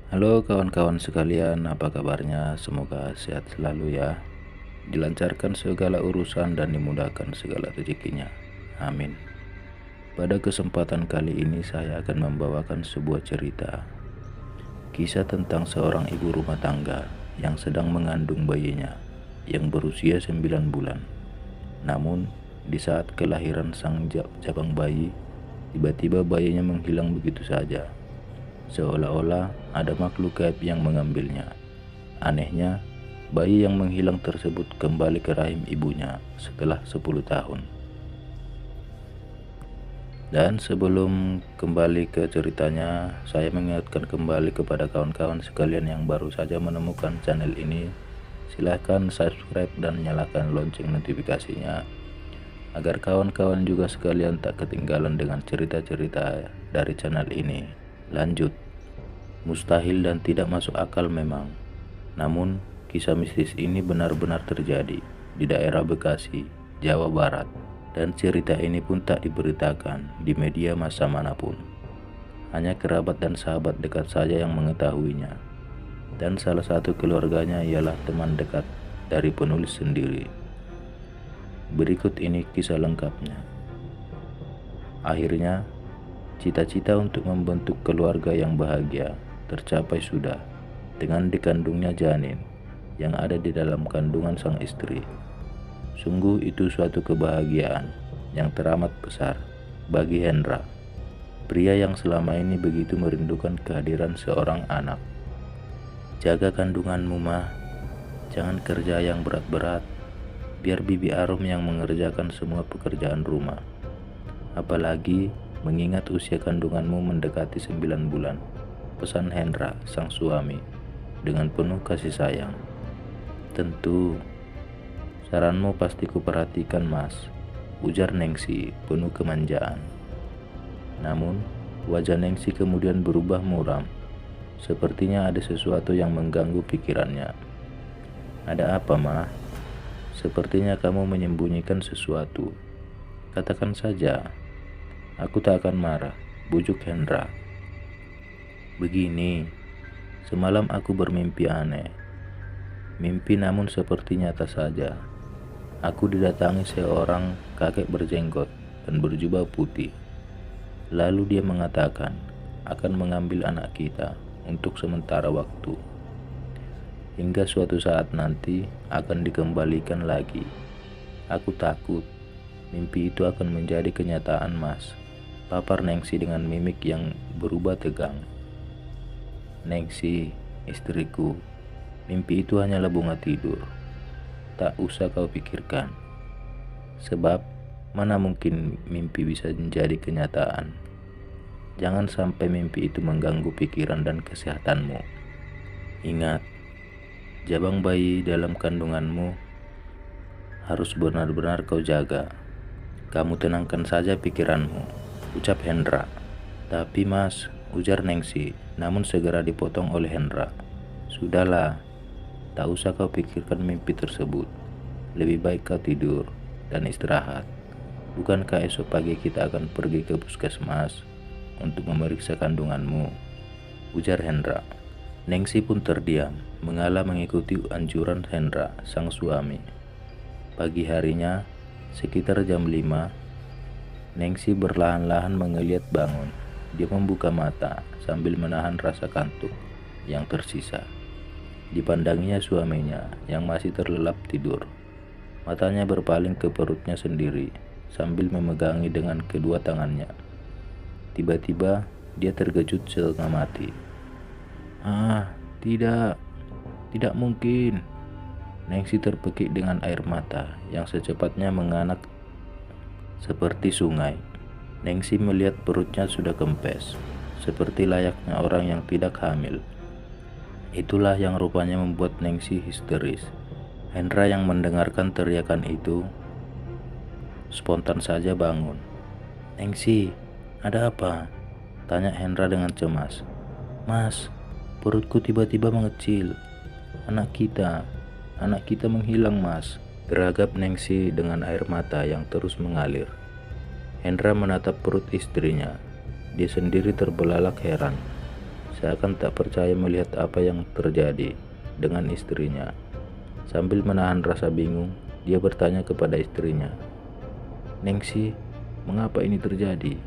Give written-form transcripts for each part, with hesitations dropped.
Halo kawan-kawan sekalian, apa kabarnya? Semoga sehat selalu ya. Dilancarkan segala urusan dan dimudahkan segala rezekinya. Amin. Pada kesempatan kali ini saya akan membawakan sebuah cerita. Kisah tentang seorang ibu rumah tangga yang sedang mengandung bayinya yang berusia 9 bulan. Namun, di saat kelahiran sang jabang bayi, tiba-tiba bayinya menghilang begitu saja. Seolah-olah ada makhluk gaib yang mengambilnya. Anehnya, bayi yang menghilang tersebut kembali ke rahim ibunya setelah 10 tahun. Dan sebelum kembali ke ceritanya, saya mengingatkan kembali kepada kawan-kawan sekalian yang baru saja menemukan channel ini. Silahkan subscribe dan nyalakan lonceng notifikasinya, agar kawan-kawan juga sekalian tak ketinggalan dengan cerita-cerita dari channel ini. Lanjut. Mustahil dan tidak masuk akal memang. Namun, kisah mistis ini benar-benar terjadi di daerah Bekasi, Jawa Barat. Dan cerita ini pun tak diberitakan di media massa manapun. Hanya kerabat dan sahabat dekat saja yang mengetahuinya. Dan salah satu keluarganya ialah teman dekat dari penulis sendiri. Berikut ini kisah lengkapnya. Akhirnya, cita-cita untuk membentuk keluarga yang bahagia tercapai sudah dengan dikandungnya janin yang ada di dalam kandungan sang istri. Sungguh itu suatu kebahagiaan yang teramat besar bagi Hendra, pria yang selama ini begitu merindukan kehadiran seorang anak. Jaga kandunganmu mah, jangan kerja yang berat-berat, biar bibi Arum yang mengerjakan semua pekerjaan rumah. Apalagi mengingat usia kandunganmu mendekati 9 bulan, pesan Hendra sang suami dengan penuh kasih sayang. Tentu, saranmu pasti kuperhatikan mas, ujar Nengsi penuh kemanjaan. Namun, wajah Nengsi kemudian berubah muram. Sepertinya ada sesuatu yang mengganggu pikirannya. Ada apa mah? Sepertinya kamu menyembunyikan sesuatu. Katakan saja, aku tak akan marah, bujuk Hendra. Begini, semalam aku bermimpi aneh. Mimpi namun seperti nyata saja. Aku didatangi seorang kakek berjenggot dan berjubah putih. Lalu dia mengatakan akan mengambil anak kita untuk sementara waktu, hingga suatu saat nanti akan dikembalikan lagi. Aku takut mimpi itu akan menjadi kenyataan mas, papar Nengsi dengan mimik yang berubah tegang. Nengsi, istriku, mimpi itu hanyalah bunga tidur. Tak usah kau pikirkan. Sebab mana mungkin mimpi bisa menjadi kenyataan. Jangan sampai mimpi itu mengganggu pikiran dan kesehatanmu. Ingat, jabang bayi dalam kandunganmu harus benar-benar kau jaga. Kamu tenangkan saja pikiranmu, ucap Hendra. Tapi mas, ujar Nengsi, namun segera dipotong oleh Hendra. Sudahlah, tak usah kau pikirkan mimpi tersebut. Lebih baik kau tidur dan istirahat. Bukankah esok pagi kita akan pergi ke puskesmas untuk memeriksa kandunganmu, ujar Hendra. Nengsi pun terdiam, mengalah mengikuti anjuran Hendra, sang suami. Pagi harinya, sekitar jam 5, Nengsi berlahan-lahan menggeliat bangun. Dia membuka mata sambil menahan rasa kantuk yang tersisa. Dipandanginya suaminya yang masih terlelap tidur. Matanya berpaling ke perutnya sendiri sambil memegangi dengan kedua tangannya. Tiba-tiba dia terkejut setengah mati. Tidak mungkin. Nengsi terpekik dengan air mata yang secepatnya menganak seperti sungai. Nengsi melihat perutnya sudah kempes, seperti layaknya orang yang tidak hamil. Itulah yang rupanya membuat Nengsi histeris. Hendra yang mendengarkan teriakan itu spontan saja bangun. Nengsi, ada apa? Tanya Hendra dengan cemas. Mas, perutku tiba-tiba mengecil. Anak kita menghilang mas, geragap Nengsi dengan air mata yang terus mengalir. Hendra menatap perut istrinya. Dia sendiri terbelalak heran. seakan tak percaya melihat apa yang terjadi dengan istrinya. Sambil menahan rasa bingung, dia bertanya kepada istrinya, "Nengsi, mengapa ini terjadi?"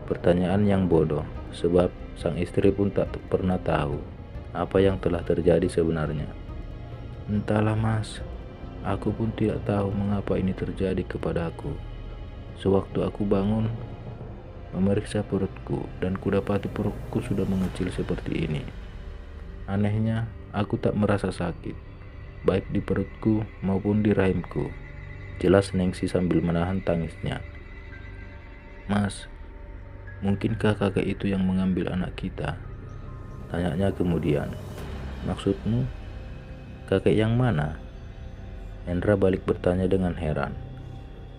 Pertanyaan yang bodoh, sebab sang istri pun tak pernah tahu apa yang telah terjadi sebenarnya. "Entahlah mas, aku pun tidak tahu mengapa ini terjadi kepadaku. Sewaktu aku bangun, memeriksa perutku dan kudapati perutku sudah mengecil seperti ini. Anehnya, aku tak merasa sakit, baik di perutku maupun di rahimku," jelas Nengsi sambil menahan tangisnya. "Mas, mungkinkah kakek itu yang mengambil anak kita?" tanyanya kemudian. "Maksudmu, kakek yang mana?" Hendra balik bertanya dengan heran.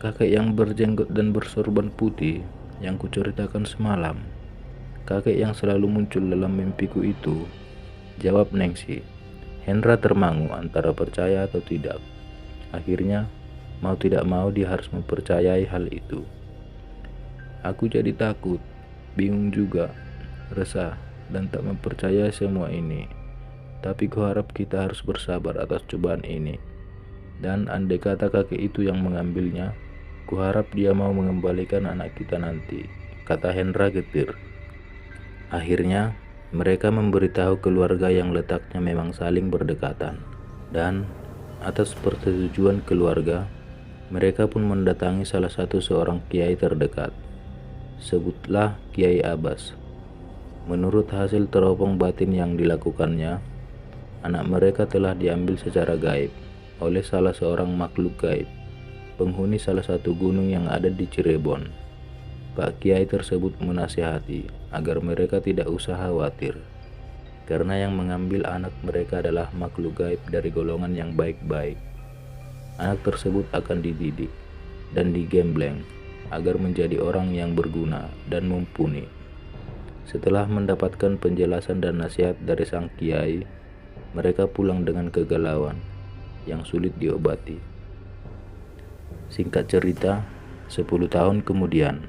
"Kakek yang berjenggot dan bersorban putih yang kuceritakan semalam. Kakek yang selalu muncul dalam mimpiku itu," jawab Nengsi. Hendra termangu antara percaya atau tidak. Akhirnya, mau tidak mau dia harus mempercayai hal itu. "Aku jadi takut, bingung juga, resah, dan tak mempercayai semua ini. Tapi kuharap kita harus bersabar atas cobaan ini. Dan andai kata kakek itu yang mengambilnya, kuharap dia mau mengembalikan anak kita nanti," kata Hendra getir. Akhirnya, mereka memberitahu keluarga yang letaknya memang saling berdekatan. Dan atas persetujuan keluarga, mereka pun mendatangi salah satu seorang kiai terdekat. Sebutlah Kiai Abbas. Menurut hasil teropong batin yang dilakukannya, anak mereka telah diambil secara gaib oleh salah seorang makhluk gaib, penghuni salah satu gunung yang ada di Cirebon. Pak Kiai tersebut menasihati agar mereka tidak usah khawatir, karena yang mengambil anak mereka adalah makhluk gaib dari golongan yang baik-baik. Anak tersebut akan dididik dan digembleng agar menjadi orang yang berguna dan mumpuni. Setelah mendapatkan penjelasan dan nasihat dari sang kiai, mereka pulang dengan kegalauan yang sulit diobati. Singkat cerita, 10 tahun kemudian,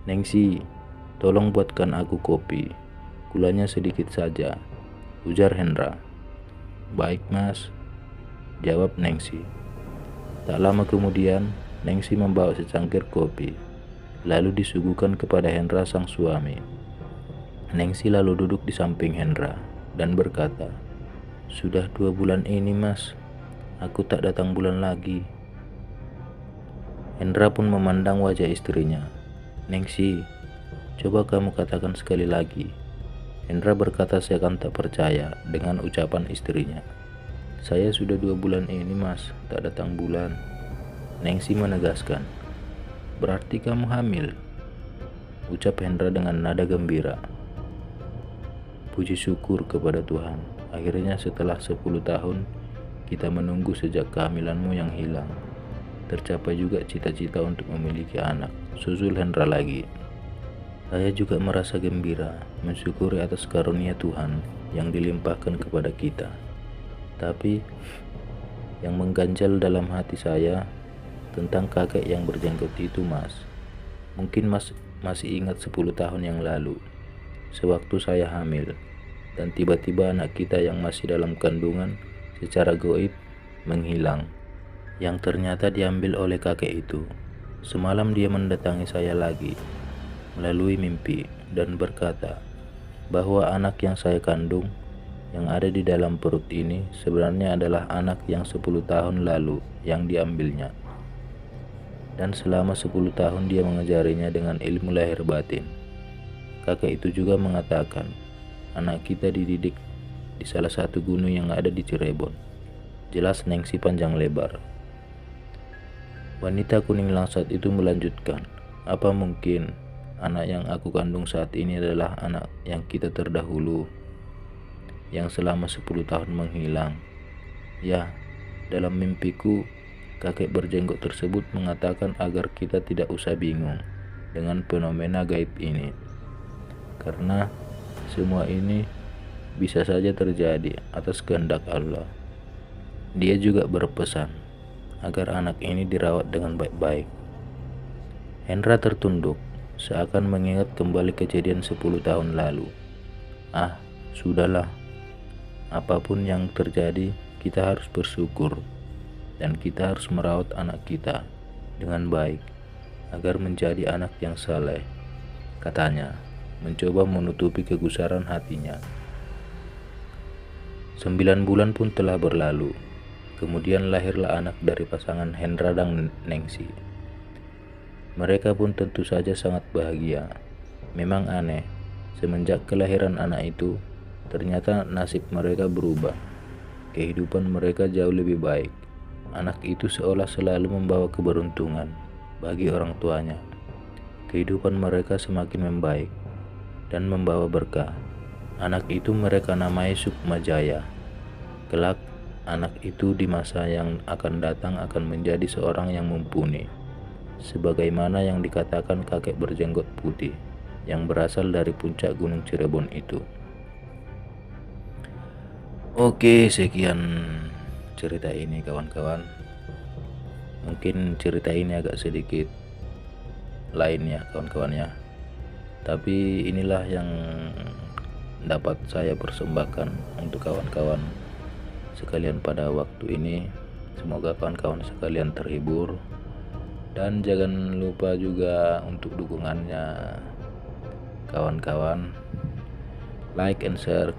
"Nengsi, tolong buatkan aku kopi. Gulanya sedikit saja," ujar Hendra. "Baik mas," jawab Nengsi. Tak lama kemudian, Nengsi membawa secangkir kopi, lalu disuguhkan kepada Hendra sang suami. Nengsi lalu duduk di samping Hendra dan berkata, "Sudah 2 bulan ini mas, aku tak datang bulan lagi." Hendra pun memandang wajah istrinya. "Nengsi, coba kamu katakan sekali lagi." Hendra berkata seakan tak percaya dengan ucapan istrinya. "Saya sudah 2 bulan ini mas, tak datang bulan." Nengsi menegaskan. "Berarti kamu hamil?" ucap Hendra dengan nada gembira. "Puji syukur kepada Tuhan, akhirnya setelah 10 tahun kita menunggu sejak kehamilanmu yang hilang, tercapai juga cita-cita untuk memiliki anak," susul Hendra lagi. "Saya juga merasa gembira, mensyukuri atas karunia Tuhan yang dilimpahkan kepada kita. Tapi yang mengganjal dalam hati saya tentang kakek yang berjenggot itu mas. Mungkin mas masih ingat 10 tahun yang lalu, sewaktu saya hamil, dan tiba-tiba anak kita yang masih dalam kandungan secara goib menghilang, yang ternyata diambil oleh kakek itu. Semalam dia mendatangi saya lagi melalui mimpi dan berkata bahwa anak yang saya kandung yang ada di dalam perut ini sebenarnya adalah anak yang 10 tahun lalu yang diambilnya. Dan selama 10 tahun dia mengajarinya dengan ilmu lahir batin. Kakek itu juga mengatakan anak kita dididik di salah satu gunung yang ada di Cirebon," jelas Nengsi panjang lebar. Wanita kuning langsat itu melanjutkan, "Apa mungkin anak yang aku kandung saat ini adalah anak yang kita terdahulu yang selama 10 tahun menghilang? Ya, dalam mimpiku kakek berjenggot tersebut mengatakan agar kita tidak usah bingung dengan fenomena gaib ini, karena semua ini bisa saja terjadi atas kehendak Allah. Dia juga berpesan agar anak ini dirawat dengan baik-baik." Hendra tertunduk seakan mengingat kembali kejadian 10 tahun lalu. Sudahlah, apapun yang terjadi kita harus bersyukur, dan kita harus merawat anak kita dengan baik agar menjadi anak yang saleh, katanya, mencoba menutupi kegusaran hatinya. 9 bulan pun telah berlalu. Kemudian lahirlah anak dari pasangan Hendra dan Nengsi. Mereka pun tentu saja sangat bahagia. Memang aneh, semenjak kelahiran anak itu, ternyata nasib mereka berubah. Kehidupan mereka jauh lebih baik. Anak itu seolah selalu membawa keberuntungan bagi orang tuanya. Kehidupan mereka semakin membaik dan membawa berkah. Anak itu mereka namai Sukma Jaya. Kelak, anak itu di masa yang akan datang akan menjadi seorang yang mumpuni, sebagaimana yang dikatakan kakek berjenggot putih yang berasal dari puncak Gunung Cirebon itu. Oke, sekian cerita ini kawan-kawan. Mungkin cerita ini agak sedikit lain ya kawan-kawan ya, tapi inilah yang dapat saya persembahkan untuk kawan-kawan sekalian pada waktu ini. Semoga kawan-kawan sekalian terhibur, dan jangan lupa juga untuk dukungannya kawan-kawan, like and share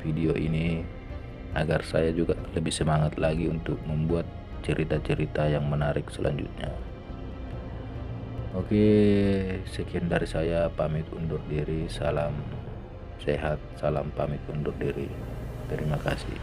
video ini agar saya juga lebih semangat lagi untuk membuat cerita-cerita yang menarik selanjutnya. Oke, sekian dari saya, pamit undur diri. Salam sehat, salam pamit undur diri. Terima kasih.